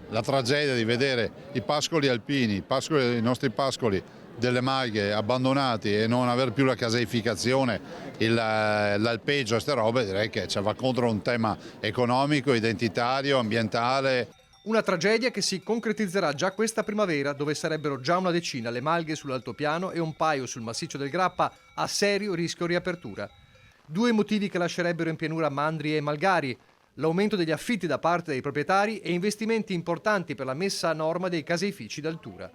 la tragedia di vedere i pascoli alpini, i nostri pascoli delle malghe abbandonati e non aver più la caseificazione, l'alpeggio e queste robe, direi che va contro un tema economico, identitario, ambientale. Una tragedia che si concretizzerà già questa primavera, dove sarebbero già una decina le malghe sull'altopiano e un paio sul massiccio del Grappa a serio rischio riapertura. Due motivi che lascerebbero in pianura mandrie e malgari: l'aumento degli affitti da parte dei proprietari e investimenti importanti per la messa a norma dei caseifici d'altura.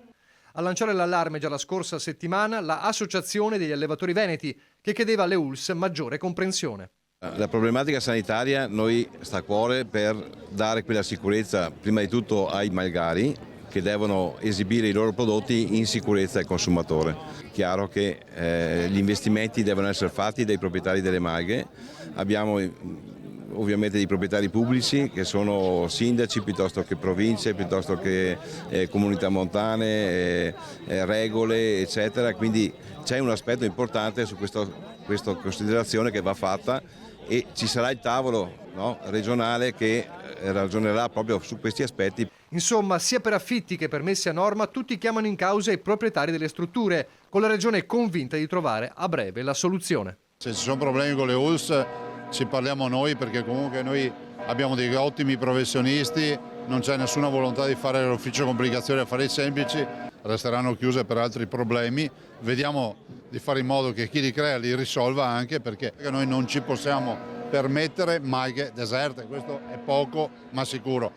A lanciare l'allarme già la scorsa settimana l'Associazione degli allevatori veneti, che chiedeva alle ULSS maggiore comprensione. La problematica sanitaria noi sta a cuore per dare quella sicurezza prima di tutto ai malgari, che devono esibire i loro prodotti in sicurezza al consumatore. Chiaro che gli investimenti devono essere fatti dai proprietari delle malghe. Abbiamo ovviamente dei proprietari pubblici che sono sindaci piuttosto che province, piuttosto che comunità montane, regole eccetera, quindi c'è un aspetto importante su questa considerazione che va fatta e ci sarà il tavolo, no, regionale che ragionerà proprio su questi aspetti. Insomma, sia per affitti che per messe a norma, tutti chiamano in causa i proprietari delle strutture, con la Regione convinta di trovare a breve la soluzione. Se ci sono problemi con le ULSS ci parliamo noi, perché comunque noi abbiamo dei ottimi professionisti, non c'è nessuna volontà di fare l'ufficio complicazioni affari semplici, resteranno chiuse per altri problemi. Vediamo di fare in modo che chi li crea li risolva, anche perché noi non ci possiamo permettere malghe deserte, questo è poco ma sicuro.